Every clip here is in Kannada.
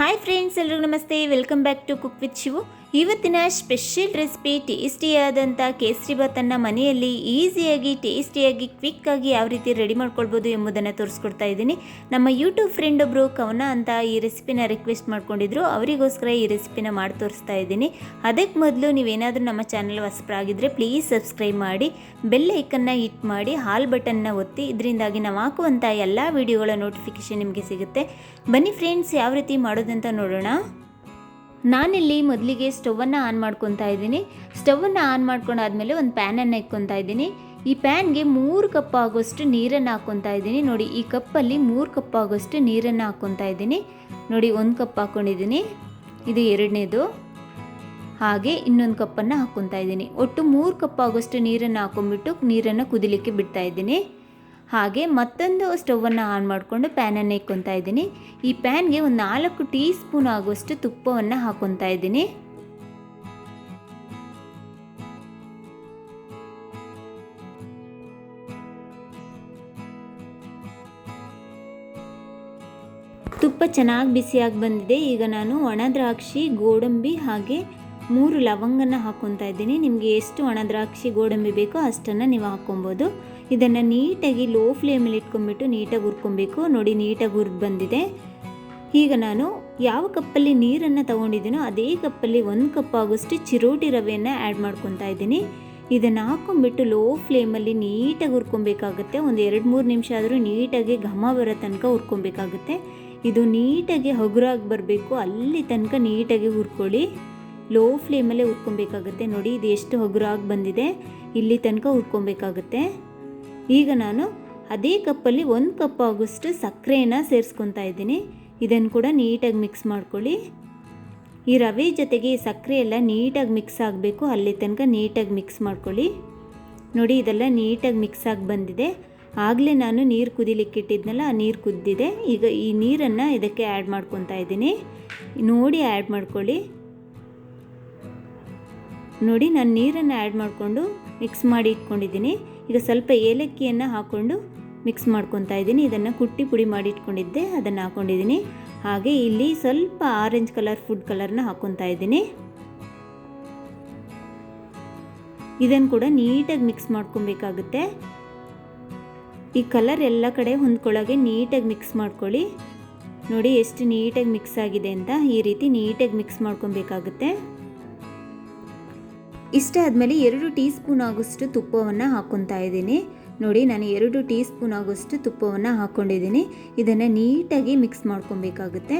ಹಾಯ್ ಫ್ರೆಂಡ್ಸ್, ಎಲ್ರಿಗೂ ನಮಸ್ತೆ. Welcome back to cook with Shivu. ಇವತ್ತಿನ ಸ್ಪೆಷಲ್ ರೆಸಿಪಿ ಟೇಸ್ಟಿಯಾದಂಥ ಕೇಸರಿಬಾತನ್ನು ಮನೆಯಲ್ಲಿ ಈಸಿಯಾಗಿ ಟೇಸ್ಟಿಯಾಗಿ ಕ್ವಿಕ್ಕಾಗಿ ಯಾವ ರೀತಿ ರೆಡಿ ಮಾಡ್ಕೊಳ್ಬೋದು ಎಂಬುದನ್ನು ತೋರಿಸ್ಕೊಡ್ತಾ ಇದ್ದೀನಿ. ನಮ್ಮ ಯೂಟ್ಯೂಬ್ ಫ್ರೆಂಡ್ ಒಬ್ಬರು ಕವನ ಅಂತ ಈ ರೆಸಿಪಿನ ರಿಕ್ವೆಸ್ಟ್ ಮಾಡ್ಕೊಂಡಿದ್ರು. ಅವರಿಗೋಸ್ಕರ ಈ ರೆಸಿಪಿನ ಮಾಡಿ ತೋರಿಸ್ತಾ ಇದ್ದೀನಿ. ಅದಕ್ಕೆ ಮೊದಲು ನೀವೇನಾದರೂ ನಮ್ಮ ಚಾನಲ್ ಹೊಸಬರಾಗಿದ್ದರೆ ಪ್ಲೀಸ್ ಸಬ್ಸ್ಕ್ರೈಬ್ ಮಾಡಿ, ಬೆಲ್ ಐಕನ್ನ ಹಿಟ್ ಮಾಡಿ, ಹಾಲ್ ಬಟನ್ನ ಒತ್ತಿ. ಇದರಿಂದಾಗಿ ನಾವು ಹಾಕುವಂಥ ಎಲ್ಲ ವಿಡಿಯೋಗಳ ನೋಟಿಫಿಕೇಷನ್ ನಿಮಗೆ ಸಿಗುತ್ತೆ. ಬನ್ನಿ ಫ್ರೆಂಡ್ಸ್, ಯಾವ ರೀತಿ ಮಾಡೋದಂತ ನೋಡೋಣ. ನಾನಿಲ್ಲಿ ಮೊದಲಿಗೆ ಸ್ಟವನ್ನು ಆನ್ ಮಾಡ್ಕೊತಾ ಇದ್ದೀನಿ. ಸ್ಟವನ್ನು ಆನ್ ಮಾಡ್ಕೊಂಡಾದ್ಮೇಲೆ ಒಂದು ಪ್ಯಾನನ್ನು ಇಟ್ಕೊತಾ ಇದ್ದೀನಿ. ಈ ಪ್ಯಾನ್ಗೆ 3 ಕಪ್ ಆಗೋಷ್ಟು ನೀರನ್ನು ಹಾಕ್ಕೊತಾ ಇದ್ದೀನಿ. ನೋಡಿ, ಈ ಕಪ್ಪಲ್ಲಿ 3 ಕಪ್ ಆಗೋಷ್ಟು ನೀರನ್ನು ಹಾಕ್ಕೊತಾ ಇದ್ದೀನಿ. ನೋಡಿ, 1 ಕಪ್ ಹಾಕ್ಕೊಂಡಿದ್ದೀನಿ, ಇದು ಎರಡನೇದು. ಹಾಗೆ ಇನ್ನೊಂದು ಕಪ್ಪನ್ನು ಹಾಕ್ಕೊತಾ ಇದ್ದೀನಿ. ಒಟ್ಟು 3 ಕಪ್ ಆಗೋಷ್ಟು ನೀರನ್ನು ಹಾಕ್ಕೊಂಡ್ಬಿಟ್ಟು ನೀರನ್ನು ಕುದಿಲಿಕ್ಕೆ ಬಿಡ್ತಾ ಇದ್ದೀನಿ. ಹಾಗೆ ಮತ್ತೊಂದು ಸ್ಟವನ್ನು ಆನ್ ಮಾಡಿಕೊಂಡು ಪ್ಯಾನನ್ನು ಇಟ್ಕೊತಾ ಇದ್ದೀನಿ. ಈ ಪ್ಯಾನ್ಗೆ ಒಂದು 4 ಟೀ ಸ್ಪೂನ್ ಆಗುವಷ್ಟು ತುಪ್ಪವನ್ನು ಹಾಕ್ಕೊತಾ ಇದ್ದೀನಿ. ತುಪ್ಪ ಚೆನ್ನಾಗಿ ಬಿಸಿಯಾಗಿ ಬಂದಿದೆ. ಈಗ ನಾನು ಒಣ ದ್ರಾಕ್ಷಿ, ಗೋಡಂಬಿ ಹಾಗೆ 3 ಲವಂಗನ ಹಾಕ್ಕೊತಾ ಇದ್ದೀನಿ. ನಿಮಗೆ ಎಷ್ಟು ಒಣ ದ್ರಾಕ್ಷಿ, ಗೋಡಂಬಿ ಬೇಕೋ ಅಷ್ಟನ್ನು ನೀವು ಹಾಕ್ಕೊಬೋದು. ಇದನ್ನು ನೀಟಾಗಿ ಲೋ ಫ್ಲೇಮಲ್ಲಿ ಇಟ್ಕೊಂಡ್ಬಿಟ್ಟು ನೀಟಾಗಿ ಹುರ್ಕೊಬೇಕು. ನೋಡಿ, ನೀಟಾಗಿ ಹುರಿದು ಬಂದಿದೆ. ಈಗ ನಾನು ಯಾವ ಕಪ್ಪಲ್ಲಿ ನೀರನ್ನು ತೊಗೊಂಡಿದ್ದೀನೋ ಅದೇ ಕಪ್ಪಲ್ಲಿ 1 ಕಪ್ ಆಗೋಷ್ಟು ಚಿರೋಟಿ ರವೆಯನ್ನು ಆ್ಯಡ್ ಮಾಡ್ಕೊತಾ ಇದ್ದೀನಿ. ಇದನ್ನು ಹಾಕ್ಕೊಂಡ್ಬಿಟ್ಟು ಲೋ ಫ್ಲೇಮಲ್ಲಿ ನೀಟಾಗಿ ಹುರ್ಕೊಬೇಕಾಗುತ್ತೆ. ಒಂದು 2-3 ನಿಮಿಷ ಆದರೂ ನೀಟಾಗಿ ಘಮ ಬರೋ ತನಕ ಹುರ್ಕೊಬೇಕಾಗುತ್ತೆ. ಇದು ನೀಟಾಗಿ ಹಗುರಾಗಿ ಬರಬೇಕು, ಅಲ್ಲಿ ತನಕ ನೀಟಾಗಿ ಹುರ್ಕೊಳ್ಳಿ. ಲೋ ಫ್ಲೇಮಲ್ಲೇ ಹುರ್ಕೊಬೇಕಾಗುತ್ತೆ. ನೋಡಿ, ಇದು ಎಷ್ಟು ಹಗುರಾಗಿ ಬಂದಿದೆ, ಇಲ್ಲಿ ತನಕ ಹುರ್ಕೊಬೇಕಾಗುತ್ತೆ. ಈಗ ನಾನು ಅದೇ ಕಪ್ಪಲ್ಲಿ 1 ಕಪ್ ಆಗೋಷ್ಟು ಸಕ್ಕರೆಯನ್ನು ಸೇರಿಸ್ಕೊತಾ ಇದ್ದೀನಿ. ಇದನ್ನು ಕೂಡ ನೀಟಾಗಿ ಮಿಕ್ಸ್ ಮಾಡ್ಕೊಳ್ಳಿ. ಈ ರವೆ ಜೊತೆಗೆ ಈ ಸಕ್ಕರೆ ಎಲ್ಲ ನೀಟಾಗಿ ಮಿಕ್ಸ್ ಆಗಬೇಕು, ಅಲ್ಲಿ ತನಕ ನೀಟಾಗಿ ಮಿಕ್ಸ್ ಮಾಡ್ಕೊಳ್ಳಿ. ನೋಡಿ, ಇದೆಲ್ಲ ನೀಟಾಗಿ ಮಿಕ್ಸ್ ಆಗಿ ಬಂದಿದೆ. ಆಗಲೇ ನಾನು ನೀರು ಕುದಿಲಿಕ್ಕೆ ಇಟ್ಟಿದ್ನಲ್ಲ, ಆ ನೀರು ಕುದ್ದಿದೆ. ಈಗ ಈ ನೀರನ್ನು ಇದಕ್ಕೆ ಆ್ಯಡ್ ಮಾಡ್ಕೊತಾ ಇದ್ದೀನಿ. ನೋಡಿ, ಆ್ಯಡ್ ಮಾಡ್ಕೊಳ್ಳಿ. ನೋಡಿ, ನಾನು ನೀರನ್ನು ಆ್ಯಡ್ ಮಾಡಿಕೊಂಡು ಮಿಕ್ಸ್ ಮಾಡಿ ಇಟ್ಕೊಂಡಿದ್ದೀನಿ. ಈಗ ಸ್ವಲ್ಪ ಏಲಕ್ಕಿಯನ್ನು ಹಾಕ್ಕೊಂಡು ಮಿಕ್ಸ್ ಮಾಡ್ಕೊತಾ ಇದ್ದೀನಿ. ಇದನ್ನು ಕುಟ್ಟಿ ಪುಡಿ ಮಾಡಿ ಇಟ್ಕೊಂಡಿದ್ದೆ, ಅದನ್ನು ಹಾಕ್ಕೊಂಡಿದ್ದೀನಿ. ಹಾಗೆ ಇಲ್ಲಿ ಸ್ವಲ್ಪ ಆರೆಂಜ್ ಕಲರ್ ಫುಡ್ ಕಲರ್ನ ಹಾಕ್ಕೊತಾ ಇದ್ದೀನಿ. ಇದನ್ನು ಕೂಡ ನೀಟಾಗಿ ಮಿಕ್ಸ್ ಮಾಡ್ಕೊಬೇಕಾಗುತ್ತೆ. ಈ ಕಲರ್ ಎಲ್ಲ ಕಡೆ ಹೊಂದ್ಕೊಳ್ಳೋಗೆ ನೀಟಾಗಿ ಮಿಕ್ಸ್ ಮಾಡ್ಕೊಳ್ಳಿ. ನೋಡಿ ಎಷ್ಟು ನೀಟಾಗಿ ಮಿಕ್ಸ್ ಆಗಿದೆ ಅಂತ. ಈ ರೀತಿ ನೀಟಾಗಿ ಮಿಕ್ಸ್ ಮಾಡ್ಕೊಬೇಕಾಗುತ್ತೆ. ಇಷ್ಟ ಆದಮೇಲೆ 2 ಟೀ ಸ್ಪೂನ್ ಆಗೋಷ್ಟು ತುಪ್ಪವನ್ನು ಹಾಕ್ಕೊತಾ ಇದ್ದೀನಿ. ನೋಡಿ, ನಾನು 2 ಟೀ ಸ್ಪೂನ್ ಆಗೋಷ್ಟು ತುಪ್ಪವನ್ನು ಹಾಕ್ಕೊಂಡಿದ್ದೀನಿ. ಇದನ್ನು ನೀಟಾಗಿ ಮಿಕ್ಸ್ ಮಾಡ್ಕೊಬೇಕಾಗುತ್ತೆ.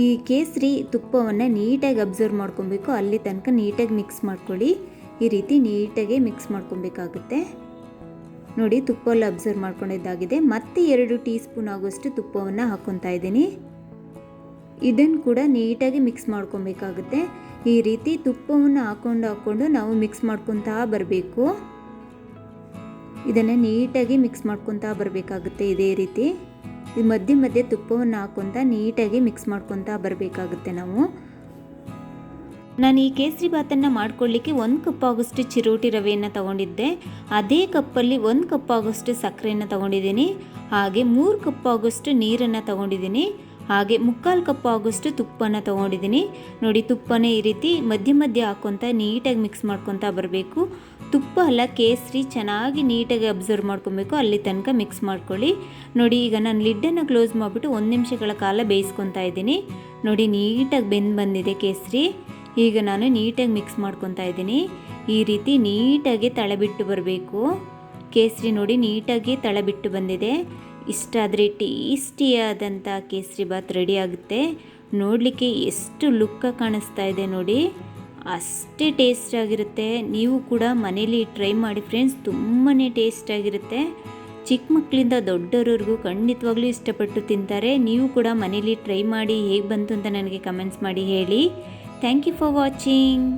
ಈ ಕೇಸರಿ ತುಪ್ಪವನ್ನು ನೀಟಾಗಿ ಅಬ್ಸರ್ವ್ ಮಾಡ್ಕೊಬೇಕು, ಅಲ್ಲಿ ತನಕ ನೀಟಾಗಿ ಮಿಕ್ಸ್ ಮಾಡ್ಕೊಳ್ಳಿ. ಈ ರೀತಿ ನೀಟಾಗಿ ಮಿಕ್ಸ್ ಮಾಡ್ಕೊಬೇಕಾಗುತ್ತೆ. ನೋಡಿ, ತುಪ್ಪ ಎಲ್ಲ ಅಬ್ಸರ್ವ್ ಮಾಡ್ಕೊಂಡಿದ್ದಾಗಿದೆ. ಮತ್ತೆ 2 ಟೀ ಸ್ಪೂನ್ ಆಗೋಷ್ಟು ತುಪ್ಪವನ್ನು ಹಾಕ್ಕೊತಾ ಇದ್ದೀನಿ. ಇದನ್ನು ಕೂಡ ನೀಟಾಗಿ ಮಿಕ್ಸ್ ಮಾಡ್ಕೊಬೇಕಾಗುತ್ತೆ. ಈ ರೀತಿ ತುಪ್ಪವನ್ನು ಹಾಕ್ಕೊಂಡು ನಾವು ಮಿಕ್ಸ್ ಮಾಡ್ಕೊತಾ ಬರಬೇಕು. ಇದನ್ನು ನೀಟಾಗಿ ಮಿಕ್ಸ್ ಮಾಡ್ಕೊತಾ ಬರಬೇಕಾಗುತ್ತೆ. ಇದೇ ರೀತಿ ಮಧ್ಯೆ ಮಧ್ಯೆ ತುಪ್ಪವನ್ನು ಹಾಕ್ಕೊತಾ ನೀಟಾಗಿ ಮಿಕ್ಸ್ ಮಾಡ್ಕೊತಾ ಬರಬೇಕಾಗುತ್ತೆ ನಾವು. ನಾನು ಈ ಕೇಸರಿಬಾತನ್ನು ಮಾಡ್ಕೊಳ್ಳಿಕ್ಕೆ 1 ಕಪ್ ಆಗೋಷ್ಟು ಚಿರೋಟಿ ರವೆಯನ್ನು ತೊಗೊಂಡಿದ್ದೆ. ಅದೇ ಕಪ್ಪಲ್ಲಿ 1 ಕಪ್ ಆಗೋಷ್ಟು ಸಕ್ಕರೆಯನ್ನು ತೊಗೊಂಡಿದ್ದೀನಿ. ಹಾಗೆ 3 ಕಪ್ ಆಗೋಷ್ಟು ನೀರನ್ನು ತೊಗೊಂಡಿದ್ದೀನಿ. ಹಾಗೆ 3/4 ಕಪ್ ಆಗೋಷ್ಟು ತುಪ್ಪನ ತೊಗೊಂಡಿದ್ದೀನಿ. ನೋಡಿ, ತುಪ್ಪನೇ ಈ ರೀತಿ ಮಧ್ಯ ಮಧ್ಯ ಹಾಕ್ಕೊತಾ ನೀಟಾಗಿ ಮಿಕ್ಸ್ ಮಾಡ್ಕೊತಾ ಬರಬೇಕು. ತುಪ್ಪ ಎಲ್ಲ ಕೇಸರಿ ಚೆನ್ನಾಗಿ ನೀಟಾಗಿ ಅಬ್ಸರ್ವ್ ಮಾಡ್ಕೊಬೇಕು, ಅಲ್ಲಿ ತನಕ ಮಿಕ್ಸ್ ಮಾಡ್ಕೊಳ್ಳಿ. ನೋಡಿ, ಈಗ ನಾನು ಲಿಡ್ಡನ್ನು ಕ್ಲೋಸ್ ಮಾಡಿಬಿಟ್ಟು 1 ನಿಮಿಷಗಳ ಕಾಲ ಬೇಯಿಸ್ಕೊತಾ ಇದ್ದೀನಿ. ನೋಡಿ, ನೀಟಾಗಿ ಬೆಂದು ಬಂದಿದೆ ಕೇಸರಿ. ಈಗ ನಾನು ನೀಟಾಗಿ ಮಿಕ್ಸ್ ಮಾಡ್ಕೊತಾ ಇದ್ದೀನಿ. ಈ ರೀತಿ ನೀಟಾಗಿ ತಳಬಿಟ್ಟು ಬರಬೇಕು ಕೇಸರಿ. ನೋಡಿ, ನೀಟಾಗಿ ತಳಬಿಟ್ಟು ಬಂದಿದೆ. ಇಷ್ಟಾದರೆ ಟೇಸ್ಟಿಯಾದಂಥ ಕೇಸರಿಬಾತ್ ರೆಡಿ ಆಗುತ್ತೆ. ನೋಡಲಿಕ್ಕೆ ಎಷ್ಟು ಲುಕ್ಕಾಗಿ ಕಾಣಿಸ್ತಾ ಇದೆ ನೋಡಿ, ಅಷ್ಟೇ ಟೇಸ್ಟಾಗಿರುತ್ತೆ. ನೀವು ಕೂಡ ಮನೇಲಿ ಟ್ರೈ ಮಾಡಿ ಫ್ರೆಂಡ್ಸ್, ತುಂಬಾ ಟೇಸ್ಟಾಗಿರುತ್ತೆ. ಚಿಕ್ಕ ಮಕ್ಕಳಿಂದ ದೊಡ್ಡವರವರೆಗೂ ಖಂಡಿತವಾಗ್ಲೂ ಇಷ್ಟಪಟ್ಟು ತಿಂತಾರೆ. ನೀವು ಕೂಡ ಮನೇಲಿ ಟ್ರೈ ಮಾಡಿ ಹೇಗೆ ಬಂತು ಅಂತ ನನಗೆ ಕಮೆಂಟ್ಸ್ ಮಾಡಿ ಹೇಳಿ. Thank you for watching.